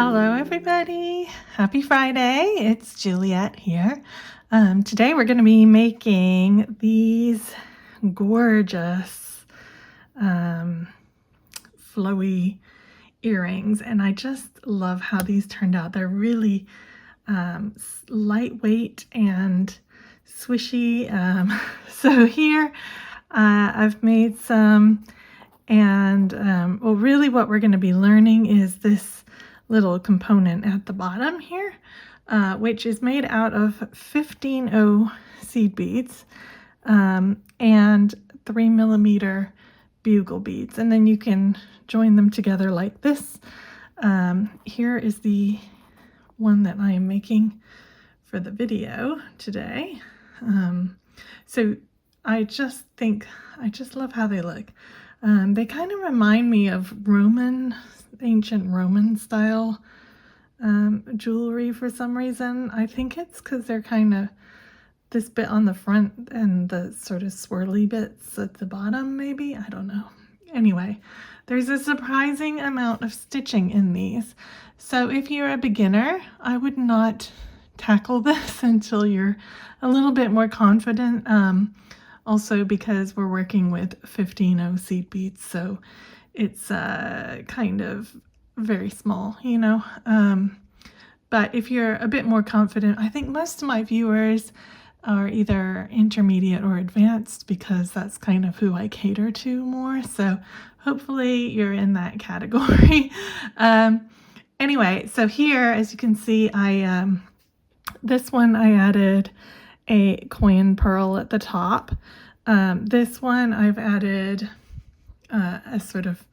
Hello everybody, happy Friday. It's Juliet here. Today we're going to be making these gorgeous flowy earrings, and I just love how these turned out. They're really lightweight and swishy. So here I've made some, and well, really what we're going to be learning is this little component at the bottom here, which is made out of 15O seed beads and 3mm bugle beads, and then you can join them together like this. Here is the one that I am making for the video today. So I just love how they look. They kind of remind me of ancient Roman style jewelry for some reason. I think it's because they're kind of this bit on the front and the sort of swirly bits at the bottom, maybe. I don't know. Anyway, there's a surprising amount of stitching in these. So if you're a beginner, I would not tackle this until you're a little bit more confident. Also because we're working with 15O seed beads, so it's kind of very small, you know. But if you're a bit more confident, I think most of my viewers are either intermediate or advanced, because that's kind of who I cater to more. So hopefully you're in that category. Anyway, so here, as you can see, this one I added a coin pearl at the top. This one I've added a sort of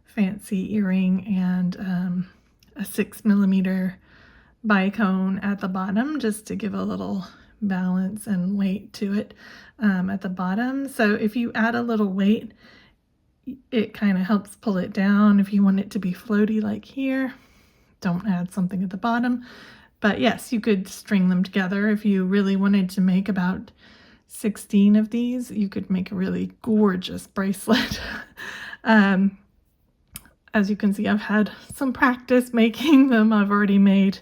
fancy earring and a 6mm bicone at the bottom, just to give a little balance and weight to it at the bottom. So if you add a little weight, it kind of helps pull it down. If you want it to be floaty like here, don't add something at the bottom. But yes, you could string them together. If you really wanted to make about 16 of these, you could make a really gorgeous bracelet. As you can see, I've had some practice making them. I've already made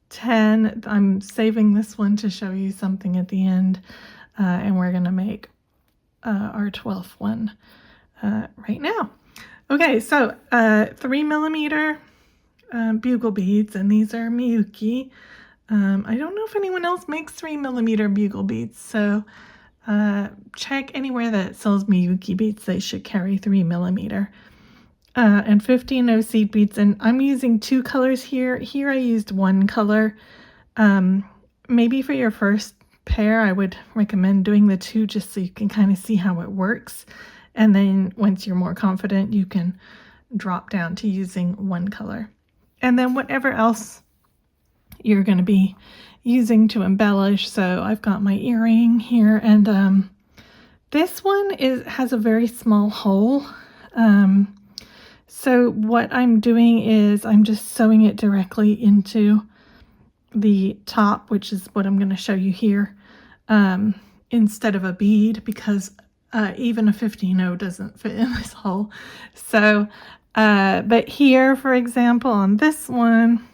10. I'm saving this one to show you something at the end, and we're going to make our 12th one right now. Okay, so 3mm bugle beads, and these are Miyuki. I don't know if anyone else makes 3mm bugle beads, so check anywhere that sells Miyuki beads. They should carry 3mm. And 15O seed beads, and I'm using 2 colors here. Here I used 1 color. Maybe for your first pair, I would recommend doing the 2, just so you can kind of see how it works. And then once you're more confident, you can drop down to using 1 color. And then whatever else you're going to be using to embellish. So I've got my earring here, and this one has a very small hole. So what I'm doing is I'm just sewing it directly into the top, which is what I'm going to show you here, instead of a bead, because even a 15O doesn't fit in this hole. So, but here, for example, on this one,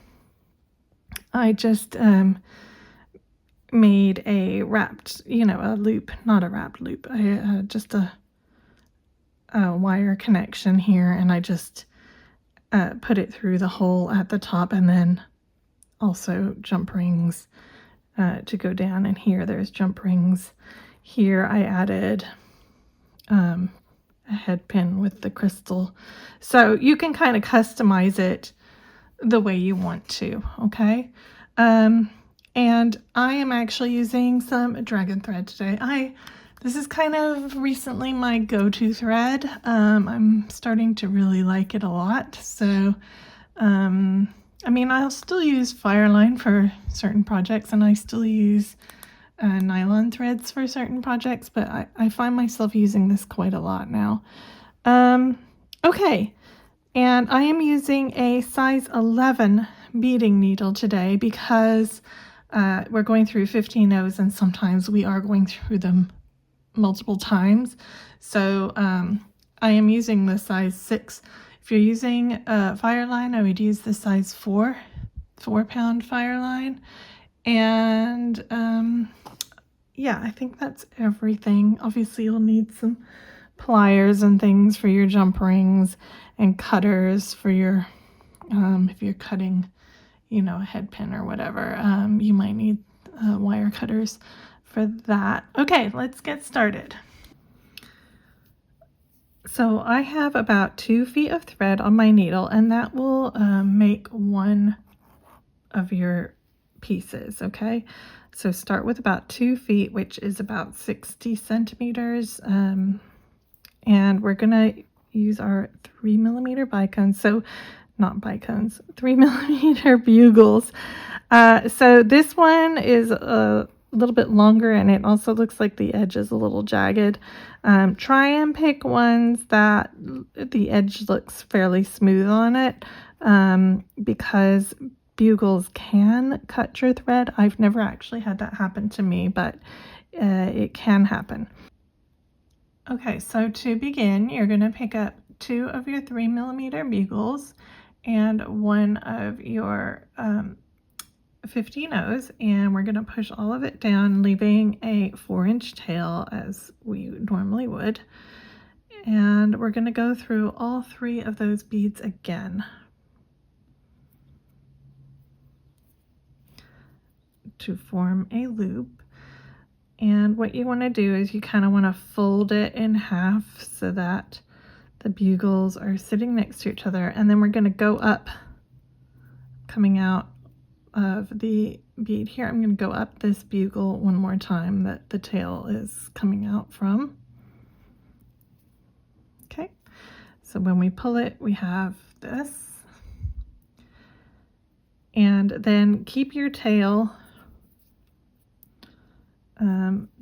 I just made a wrapped, a loop, not a wrapped loop, just a wire connection here, and I just put it through the hole at the top, and then also jump rings to go down. And here there's jump rings. Here I added a head pin with the crystal, so you can kind of customize it the way you want to. Okay, and I am actually using some Dragonthread today. This is kind of recently my go-to thread. I'm starting to really like it a lot. So, I mean, I'll still use Fireline for certain projects, and I still use nylon threads for certain projects, but I find myself using this quite a lot now. Okay, and I am using a size 11 beading needle today, because we're going through 15Os, and sometimes we are going through them multiple times. So I am using the size 6. If you're using a Fireline, I would use the size 4-pound Fireline. And yeah, I think that's everything. Obviously, you'll need some pliers and things for your jump rings and cutters for your, if you're cutting, you know, a head pin or whatever, you might need wire cutters for that. Okay, let's get started. So I have about 2 feet of thread on my needle, and that will make one of your pieces, okay? So start with about 2 feet, which is about 60 centimeters, and we're gonna use our 3mm bicones, so not bicones, 3mm bugles. So this one is a little bit longer, and it also looks like the edge is a little jagged. Try and pick ones that the edge looks fairly smooth on it, because bugles can cut your thread. I've never actually had that happen to me, but it can happen. Okay, so to begin, you're going to pick up 2 of your 3mm bugles and 1 of your 15-0s, and we're going to push all of it down, leaving a 4-inch tail as we normally would. And we're going to go through all 3 of those beads again to form a loop. And what you want to do is you kind of want to fold it in half so that the bugles are sitting next to each other, and then we're going to go up, coming out of the bead here. I'm going to go up this bugle one more time that the tail is coming out from. Okay, so when we pull it, we have this, and then keep your tail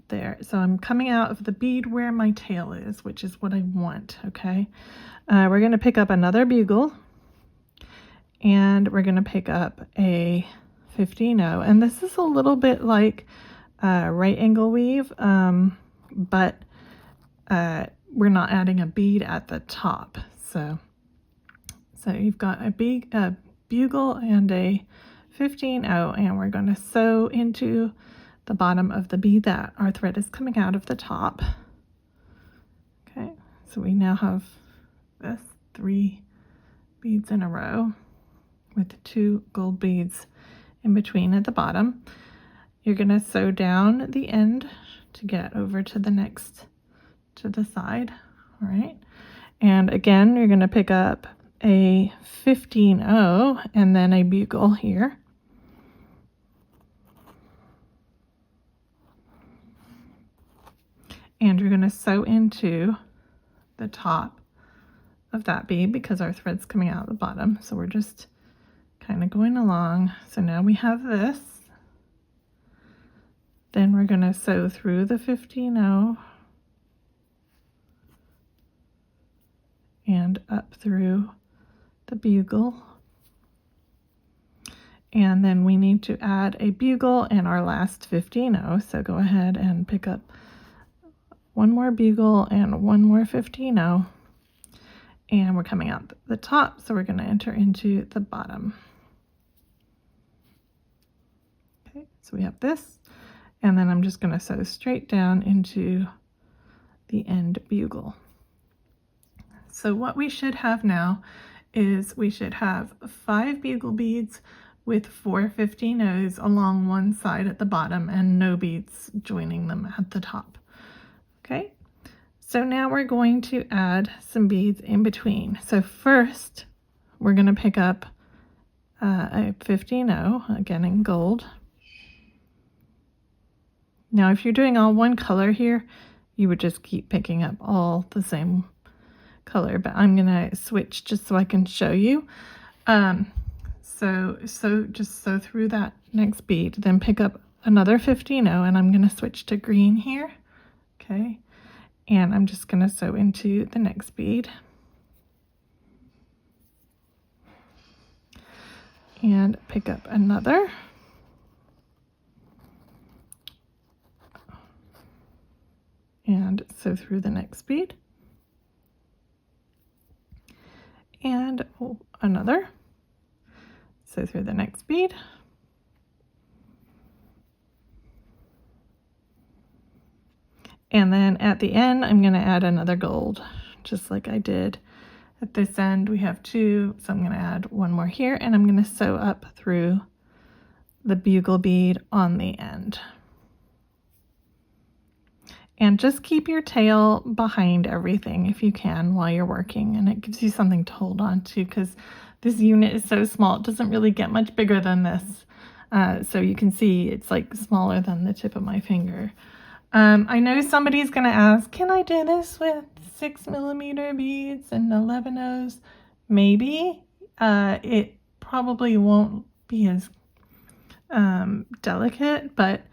there. So I'm coming out of the bead where my tail is, which is what I want. Okay, we're going to pick up another bugle, and we're going to pick up a 15-0, and this is a little bit like right angle weave, but we're not adding a bead at the top. So you've got a bugle and a 15-0, and we're going to sew into the bottom of the bead that our thread is coming out of the top. Okay, so we now have this 3 beads in a row with 2 gold beads in between at the bottom. You're going to sew down the end to get over to the side. All right, and again you're going to pick up a 15-0 and then a bugle here. And you're going to sew into the top of that bead because our thread's coming out the bottom. So we're just kind of going along. So now we have this. Then we're going to sew through the 15-0 and up through the bugle. And then we need to add a bugle and our last 15-0. So go ahead and pick up 1 more bugle and 1 more 15-0. And we're coming out the top, so we're going to enter into the bottom. Okay, so we have this, and then I'm just going to sew straight down into the end bugle. So what we should have now is we should have 5 bugle beads with 4 15-0s along one side at the bottom and no beads joining them at the top. Okay, so now we're going to add some beads in between. So first we're going to pick up a 15-0, again in gold. Now if you're doing all one color here, you would just keep picking up all the same color, but I'm going to switch just so I can show you. So just sew through that next bead, then pick up another 15-0, and I'm going to switch to green here. Okay, and I'm just going to sew into the next bead and pick up another, and sew through the next bead and another. Sew through the next bead. And then at the end, I'm going to add another gold, just like I did at this end. We have 2, so I'm going to add 1 more here, and I'm going to sew up through the bugle bead on the end. And just keep your tail behind everything if you can while you're working, and it gives you something to hold on to, because this unit is so small, it doesn't really get much bigger than this. So you can see it's like smaller than the tip of my finger. I know somebody's going to ask, can I do this with 6mm beads and 11/0s? Maybe. It probably won't be as delicate, but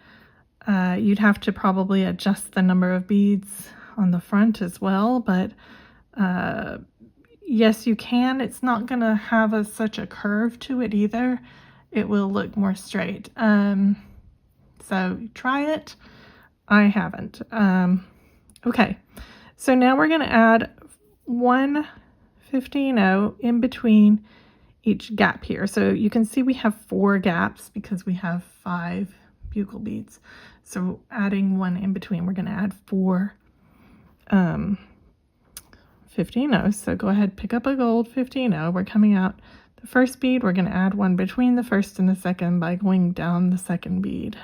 you'd have to probably adjust the number of beads on the front as well. But yes, you can. It's not going to have such a curve to it either. It will look more straight. So try it. I haven't. Okay, so now we're going to add 1 15/0 in between each gap here. So you can see we have 4 gaps because we have 5 bugle beads. So adding 1 in between, we're going to add 4 15/0. So go ahead, pick up a gold 15/0. We're coming out the first bead. We're going to add 1 between the first and the second by going down the second bead.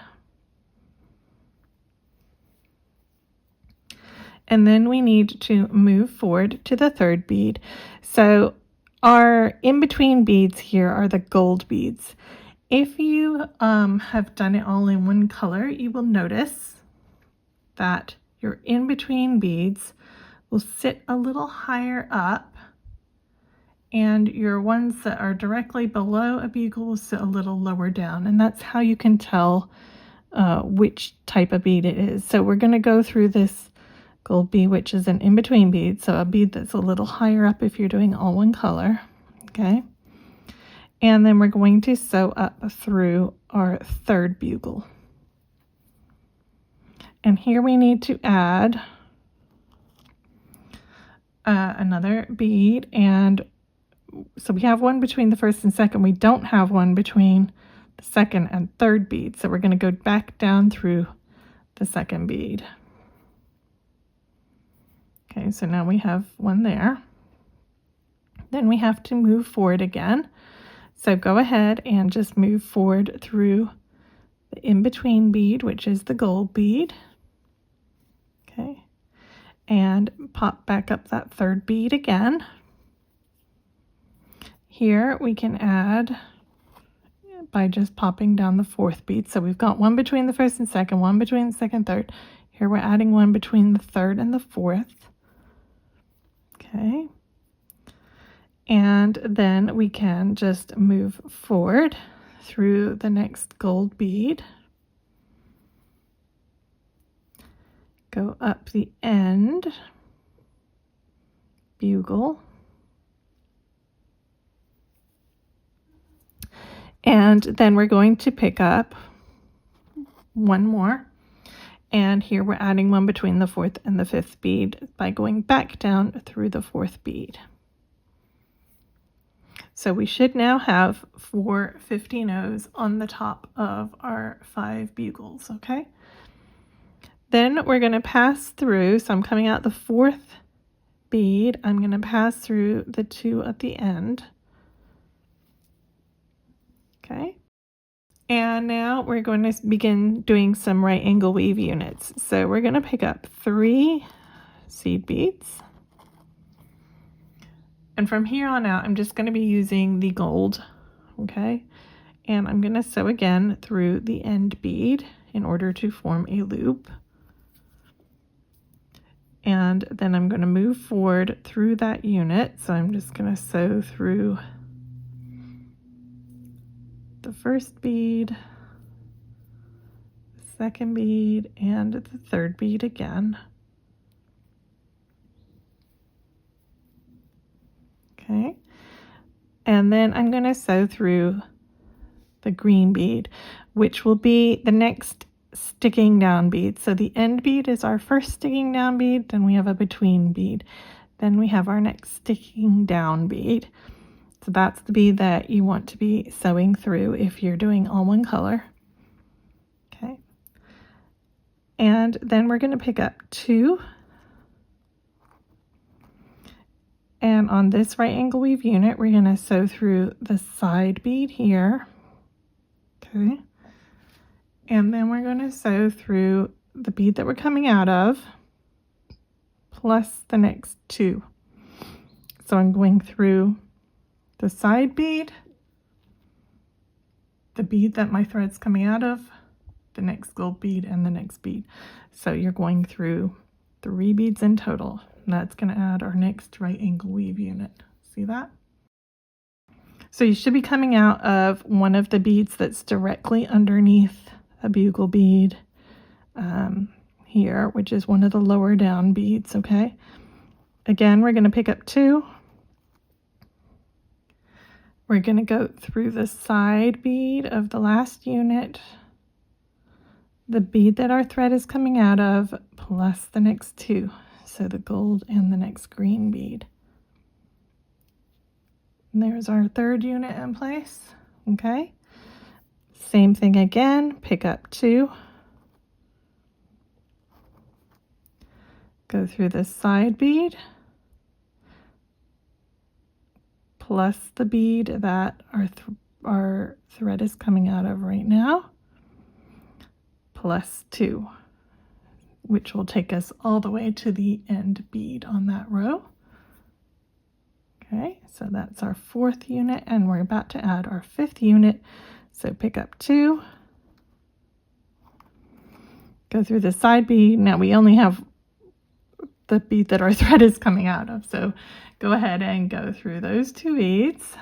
And then we need to move forward to the third bead. So our in-between beads here are the gold beads. If you have done it all in one color, you will notice that your in-between beads will sit a little higher up, and your ones that are directly below a bugle will sit a little lower down. And that's how you can tell which type of bead it is. So we're going to go through this gold bead, which is an in-between bead, so a bead that's a little higher up if you're doing all one color, okay? And then we're going to sew up through our third bugle. And here we need to add another bead, and so we have 1 between the first and second. We don't have 1 between the second and third bead, so we're going to go back down through the second bead. Okay, so now we have 1 there. Then we have to move forward again. So go ahead and just move forward through the in-between bead, which is the gold bead. Okay, and pop back up that third bead again. Here we can add by just popping down the fourth bead. So we've got 1 between the first and second, 1 between the second, third. Here we're adding 1 between the third and the fourth. Okay, and then we can just move forward through the next gold bead, go up the end bugle, and then we're going to pick up 1 more. And here we're adding 1 between the fourth and the fifth bead by going back down through the fourth bead. So we should now have 4 15/0s on the top of our 5 bugles, okay? Then we're going to pass through, so I'm coming out the fourth bead, I'm going to pass through the 2 at the end. Okay. And now we're going to begin doing some right angle weave units. So we're going to pick up 3 seed beads. And from here on out, I'm just going to be using the gold, okay? And I'm going to sew again through the end bead in order to form a loop. And then I'm going to move forward through that unit. So I'm just going to sew through the first bead, the second bead, and the third bead again. Okay, and then I'm going to sew through the green bead, which will be the next sticking down bead. So the end bead is our first sticking down bead, then we have a between bead. Then we have our next sticking down bead. So that's the bead that you want to be sewing through if you're doing all one color. Okay. And then we're going to pick up 2. And on this right angle weave unit, we're going to sew through the side bead here. Okay. And then we're going to sew through the bead that we're coming out of, plus the next 2. So I'm going through the side bead, the bead that my thread's coming out of, the next gold bead, and the next bead. So you're going through 3 beads in total. And that's going to add our next right angle weave unit. See that? So you should be coming out of one of the beads that's directly underneath a bugle bead here, which is one of the lower down beads, okay? Again, we're going to pick up 2. We're going to go through the side bead of the last unit, the bead that our thread is coming out of, plus the next 2. So the gold and the next green bead. And there's our 3rd unit in place, okay? Same thing again, pick up 2. Go through the side bead, plus the bead that our thread is coming out of right now, plus 2, which will take us all the way to the end bead on that row. Okay, so that's our 4th unit, and we're about to add our 5th unit. So pick up 2, go through the side bead. Now we only have the bead that our thread is coming out of, so go ahead and go through those 2 beads.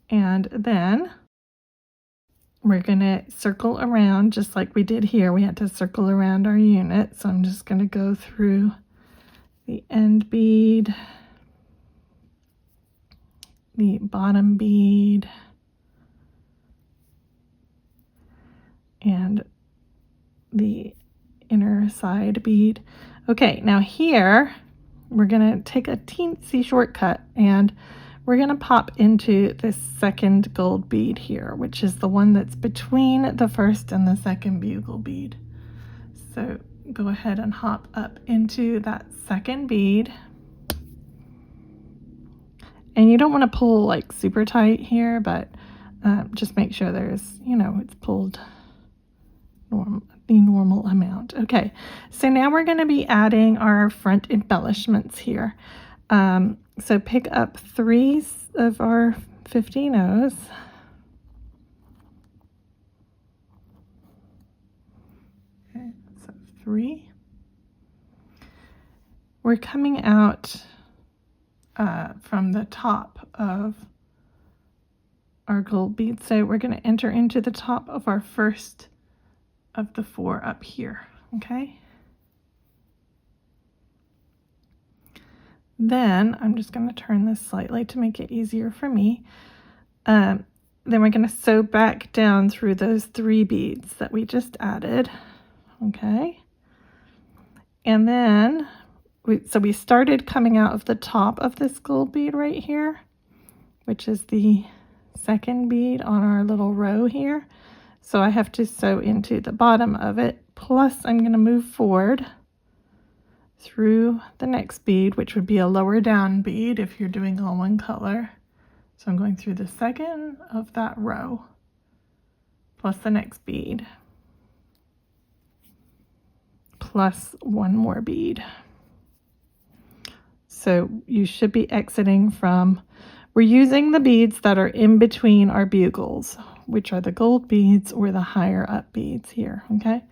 And then we're going to circle around just like we did here. We had to circle around our unit, so I'm just going to go through the end bead, the bottom bead, and the inner side bead. Okay, now here we're going to take a teensy shortcut, and we're going to pop into this 2nd gold bead here, which is the one that's between the 1st and the 2nd bugle bead. So go ahead and hop up into that 2nd bead. And you don't want to pull like super tight here, but just make sure there's, it's pulled the normal amount. Okay, so now we're going to be adding our front embellishments here. So pick up 3 of our 15 O's. Okay, so 3. We're coming out from the top of our gold bead, so we're going to enter into the top of our first of the 4 up here, okay? Then I'm just going to turn this slightly to make it easier for me. Then we're going to sew back down through those 3 beads that we just added, okay? And then we started coming out of the top of this gold bead right here, which is the 2nd bead on our little row here. So I have to sew into the bottom of it, plus I'm going to move forward through the next bead, which would be a lower down bead if you're doing all one color. So I'm going through the 2nd of that row, plus the next bead, plus 1 more bead. So you should be exiting from, we're using the beads that are in between our bugles, which are the gold beads or the higher up beads here, okay?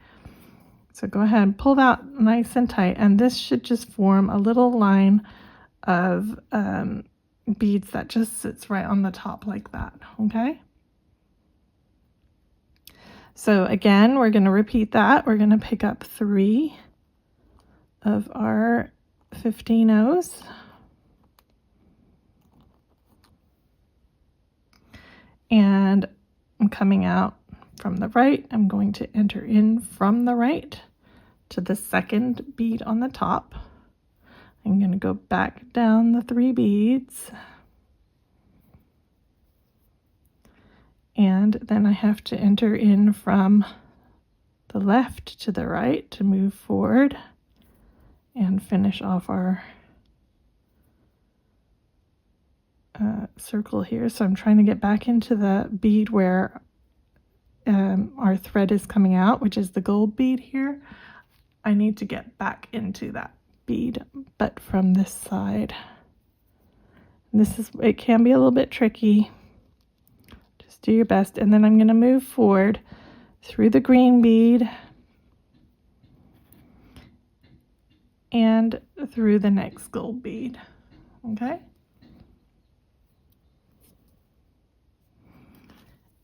So go ahead and pull that nice and tight, and this should just form a little line of beads that just sits right on the top like that, okay? So again, we're going to repeat that. We're going to pick up 3 of our 15 O's. And I'm coming out from the right. I'm going to enter in from the right to the second bead on the top. I'm going to go back down the 3 beads. And then I have to enter in from the left to the right to move forward and finish off our circle here. So I'm trying to get back into the bead where our thread is coming out, which is the gold bead here. I need to get back into that bead, but from this side. It can be a little bit tricky. Just do your best. And then I'm going to move forward through the green bead and through the next gold bead. Okay?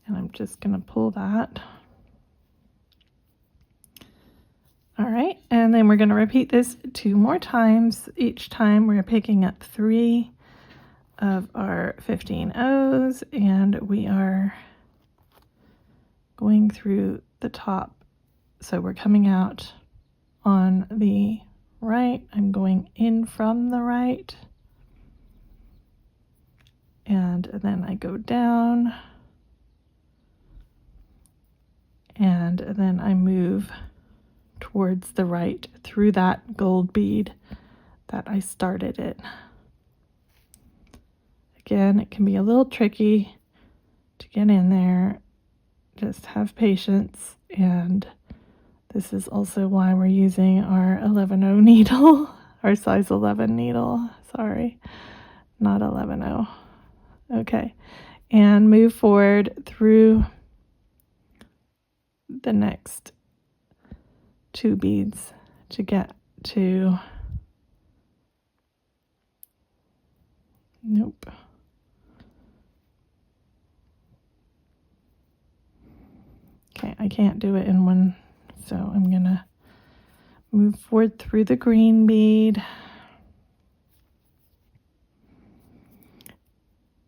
And I'm just going to pull that. All right, and then we're going to repeat this 2 more times. Each time we're picking up 3 of our 15 O's, and we are going through the top. So we're coming out on the right. I'm going in from the right, and then I go down, and then I move towards the right through that gold bead that I started it. Again, it can be a little tricky to get in there. Just have patience, and this is also why we're using our 11/0 needle, our size 11 needle. Sorry, not 11/0. Okay, and move forward through the next 2 beads to get to, nope. Okay, I can't do it in one, so I'm gonna move forward through the green bead,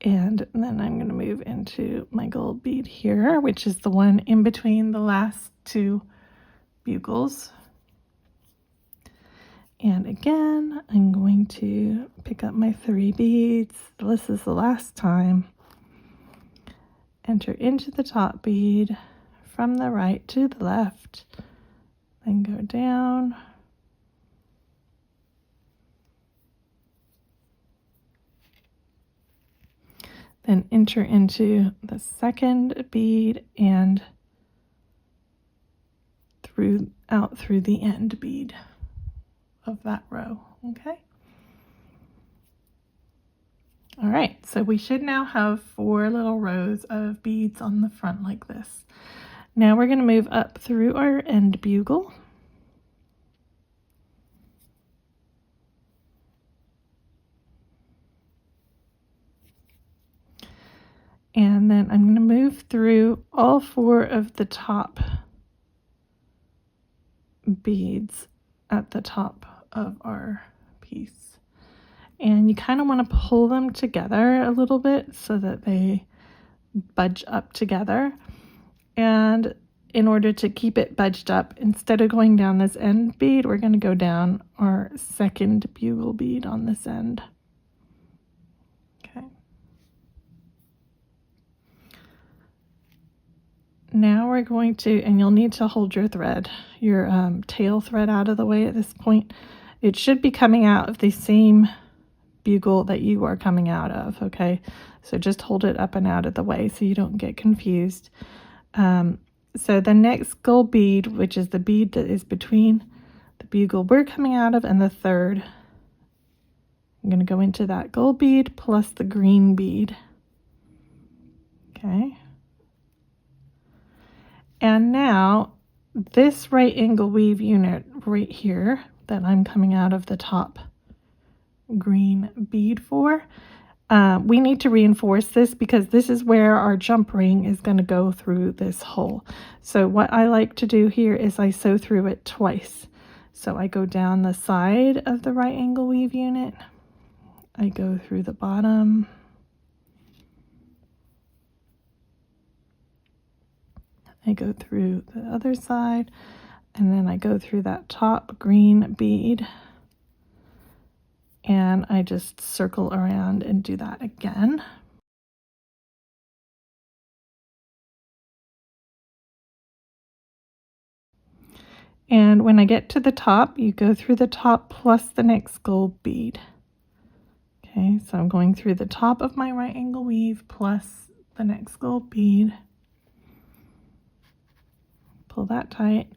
and then I'm gonna move into my gold bead here, which is the one in between the last 2 bugles. And again, I'm going to pick up my 3 beads. This is the last time. Enter into the top bead from the right to the left, then go down. Then enter into the second bead and out through the end bead of that row. Okay. All right, so we should now have 4 little rows of beads on the front like this. Now we're going to move up through our end bugle. And then I'm going to move through all 4 of the top beads at the top of our piece. And you kind of want to pull them together a little bit so that they budge up together. And in order to keep it budged up, instead of going down this end bead, we're going to go down our second bugle bead on this end. Okay. Now we're going to, and you'll need to hold your thread, your tail thread out of the way at this point. It should be coming out of the same bugle that you are coming out of, okay? So just hold it up and out of the way so you don't get confused. So the next gold bead, which is the bead that is between the bugle we're coming out of and the third, I'm going to go into that gold bead plus the green bead. Okay. And now this right angle weave unit right here that I'm coming out of the top green bead for, we need to reinforce this because this is where our jump ring is going to go through this hole. So what I like to do here is I sew through it twice. So I go down the side of the right angle weave unit, I go through the bottom, I go through the other side, and then I go through that top green bead and I just circle around and do that again. And when I get to the top, you go through the top plus the next gold bead. Okay, so I'm going through the top of my right angle weave plus the next gold bead. Pull that tight.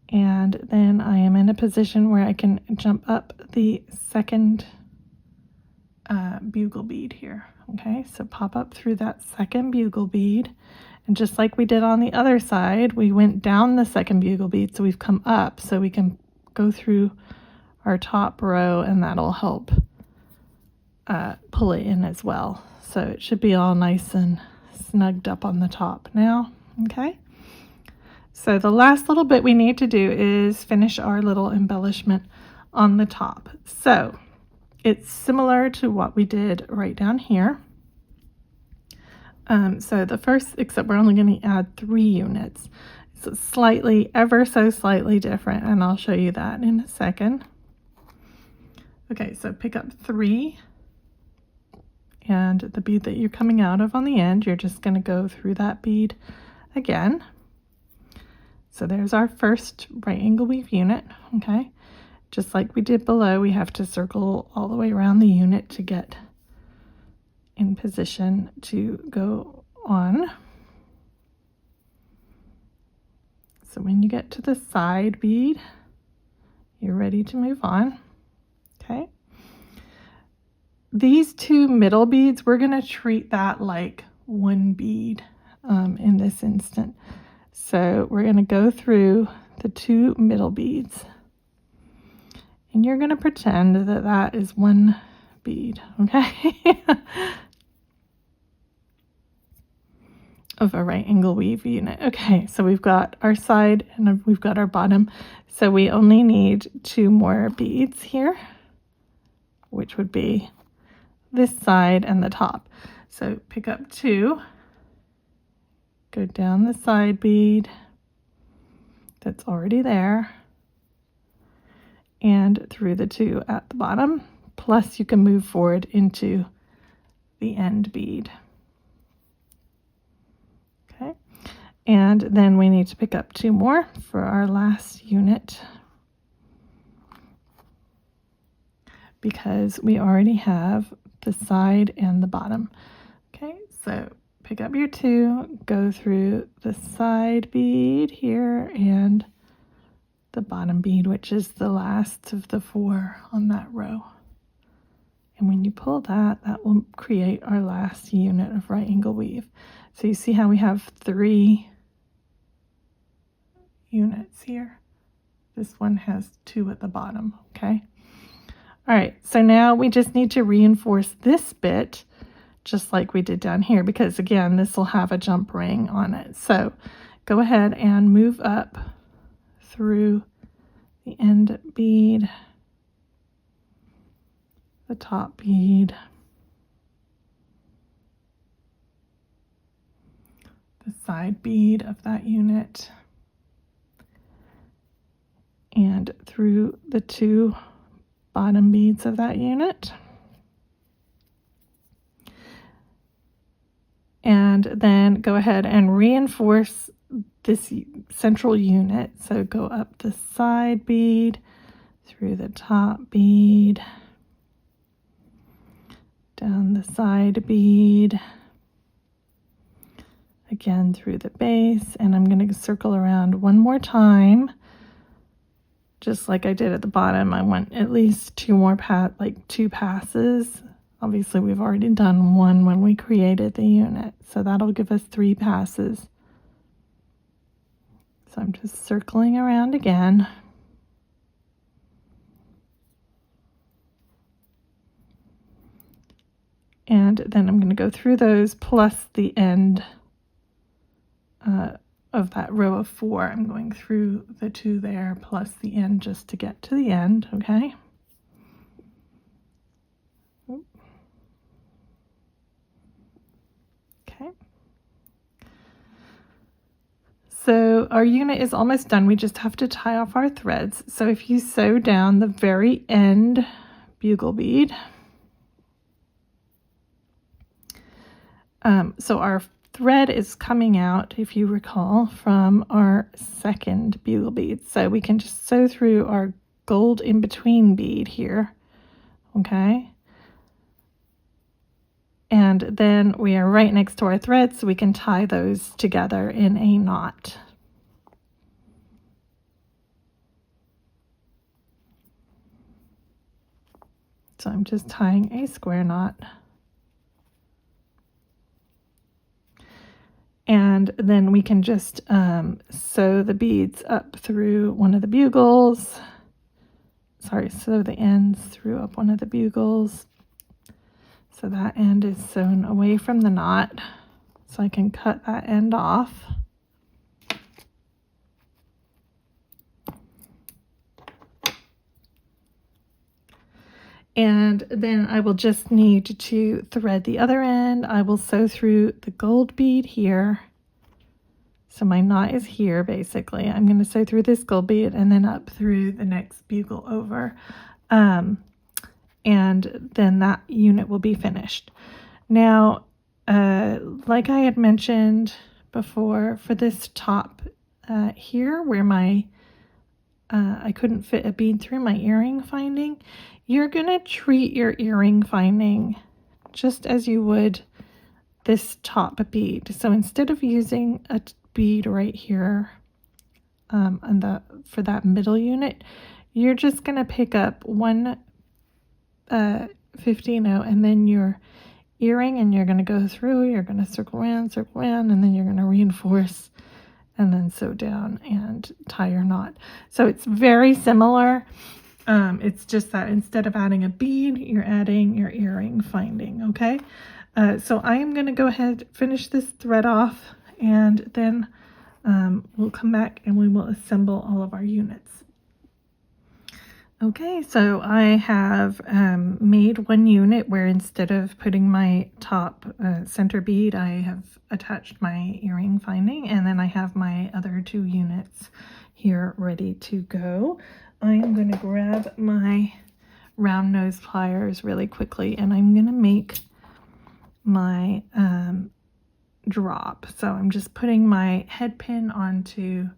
And then I am in a position where I can jump up the second bugle bead here. Okay, so pop up through that second bugle bead. And just like we did on the other side, we went down the second bugle bead, so we've come up so we can go through our top row, and that'll help pull it in as well. So it should be all nice and snugged up on the top now. Okay. So the last little bit we need to do is finish our little embellishment on the top. So it's similar to what we did right down here. So the first, except we're only going to add 3 units. It's slightly, ever so slightly different, and I'll show you that in a second. Okay, so pick up 3, and the bead that you're coming out of on the end, you're just going to go through that bead again. So there's our first right angle weave unit. Okay, just like we did below, we have to circle all the way around the unit to get in position to go on. So when you get to the side bead, you're ready to move on. Okay, these 2 middle beads, we're going to treat that like one bead in this instant. So we're going to go through the 2 middle beads, and you're going to pretend that that is one bead, okay? Of a right angle weave unit. Okay, so we've got our side and we've got our bottom. So we only need 2 more beads here, which would be this side and the top. So pick up 2, go down the side bead that's already there, and through the 2 at the bottom, plus you can move forward into the end bead. Okay, and then we need to pick up 2 more for our last unit, because we already have the side and the bottom. Okay, so pick up your 2, go through the side bead here and the bottom bead, which is the last of the 4 on that row. And when you pull that, that will create our last unit of right angle weave. So you see how we have 3 units here. This one has 2 at the bottom, okay? All right, so now we just need to reinforce this bit just like we did down here, because again, this will have a jump ring on it. So go ahead and move up through the end bead, the top bead, the side bead of that unit, and through the 2 bottom beads of that unit. And then go ahead and reinforce this central unit. So go up the side bead, through the top bead, down the side bead, again through the base, and I'm going to circle around one more time, just like I did at the bottom. I want at least 2 more like 2 passes. Obviously, we've already done 1 when we created the unit, so that'll give us 3 passes. So I'm just circling around again. And then I'm going to go through those plus the end of that row of 4. I'm going through the 2 there plus the end just to get to the end, okay? Okay. So our unit is almost done. We just have to tie off our threads. So if you sew down the very end bugle bead, so our thread is coming out, if you recall, from our second bugle bead. So we can just sew through our gold in between bead here, okay? And then we are right next to our thread, so we can tie those together in a knot. So I'm just tying a square knot. And then we can just sew the beads up through one of the bugles. Sorry, sew the ends through up one of the bugles. So that end is sewn away from the knot. So I can cut that end off. And then I will just need to thread the other end. I will sew through the gold bead here. So my knot is here basically. I'm going to sew through this gold bead and then up through the next bugle over. And then that unit will be finished. Now, like I had mentioned before, for this top here where my I couldn't fit a bead through my earring finding, you're going to treat your earring finding just as you would this top bead. So instead of using a bead right here for that middle unit, you're just going to pick up one 15-0 and then your earring, and you're going to go through, you're going to circle around, and then you're going to reinforce and then sew down and tie your knot. So it's very similar. It's just that instead of adding a bead, you're adding your earring finding, okay? So I am going to go ahead, finish this thread off, and then we'll come back and we will assemble all of our units. Okay, so I have made one unit where instead of putting my top center bead, I have attached my earring finding, and then I have my other two units here ready to go. I am going to grab my round nose pliers really quickly, and I'm going to make my drop. So I'm just putting my head pin onto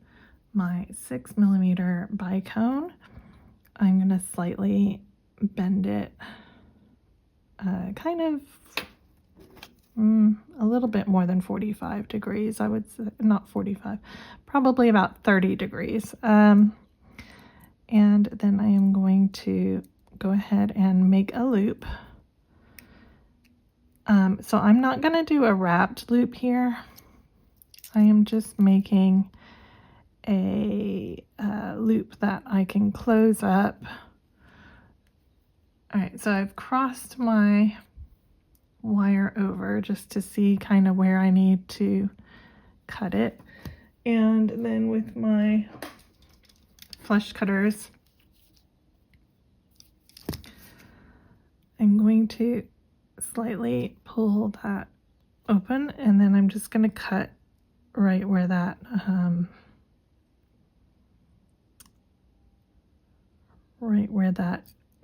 my 6mm bicone. I'm going to slightly bend it kind of a little bit more than 45 degrees. I would say, not 45, probably about 30 degrees. And then I am going to go ahead and make a loop. So I'm not going to do a wrapped loop here. I am just making a loop that I can close up. All right, so I've crossed my wire over just to see kind of where I need to cut it. And then with my flush cutters, I'm going to slightly pull that open, and then I'm just going to cut right where that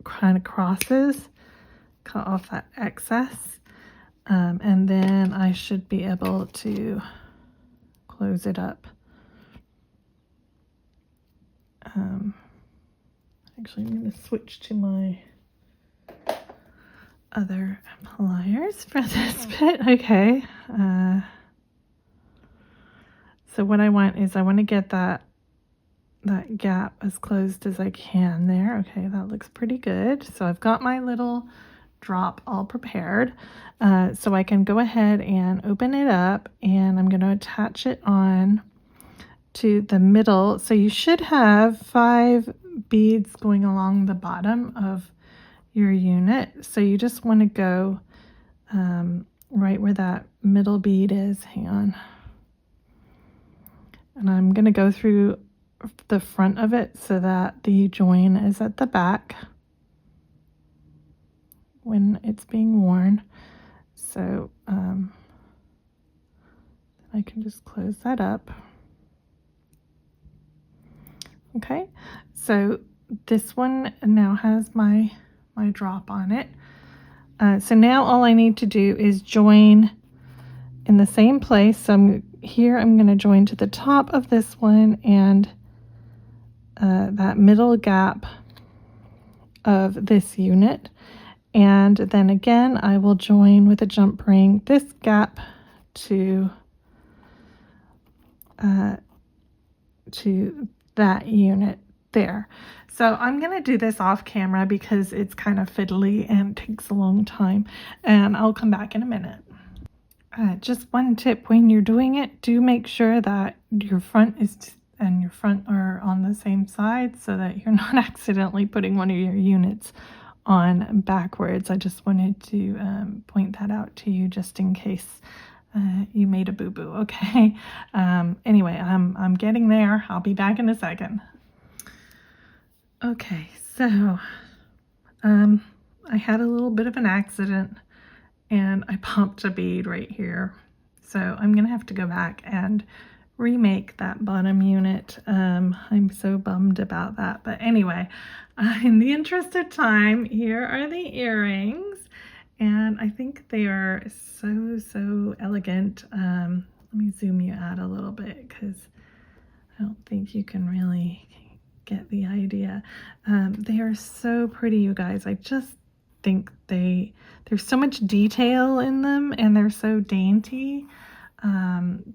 kind of crosses, cut off that excess, and then I should be able to close it up. Actually, I'm going to switch to my other pliers for this bit. Okay. So what I want is I want to get that gap as closed as I can there. Okay, that looks pretty good. So I've got my little drop all prepared. So I can go ahead and open it up, and I'm going to attach it on to the middle. So you should have 5 beads going along the bottom of your unit. So you just want to go right where that middle bead is. Hang on. And I'm going to go through the front of it so that the join is at the back when it's being worn. So I can just close that up. Okay, so this one now has my drop on it. So now all I need to do is join in the same place. So I'm going to join to the top of this one and that middle gap of this unit, and then again I will join with a jump ring this gap to that unit there. So I'm going to do this off camera because it's kind of fiddly and takes a long time, and I'll come back in a minute. Just one tip when you're doing it, do make sure that your front and your front are on the same side so that you're not accidentally putting one of your units on backwards. I just wanted to point that out to you just in case you made a boo-boo. Okay. Anyway, I'm getting there. I'll be back in a second. Okay, so I had a little bit of an accident and I popped a bead right here. So I'm gonna have to go back and remake that bottom unit. I'm so bummed about that. But anyway, in the interest of time, here are the earrings. And I think they are so elegant. Let me zoom you out a little bit because I don't think you can really get the idea. They are so pretty, you guys. I just think there's so much detail in them and they're so dainty.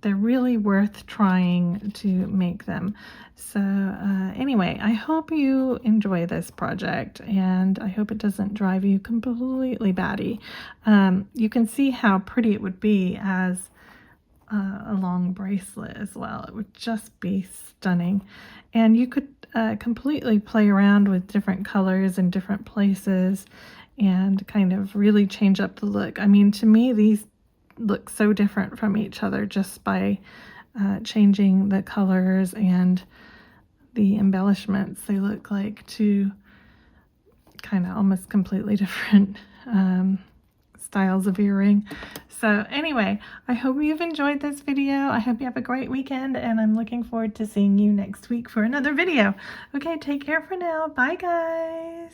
They're really worth trying to make them. So anyway, I hope you enjoy this project and I hope it doesn't drive you completely batty. You can see how pretty it would be as a long bracelet as well. It would just be stunning. And you could completely play around with different colors in different places and kind of really change up the look. I mean, to me, these look so different from each other just by changing the colors and the embellishments. They look like two kind of almost completely different styles of earring. So anyway, I hope you've enjoyed this video. I hope you have a great weekend, and I'm looking forward to seeing you next week for another video. Okay, take care for now. Bye, guys.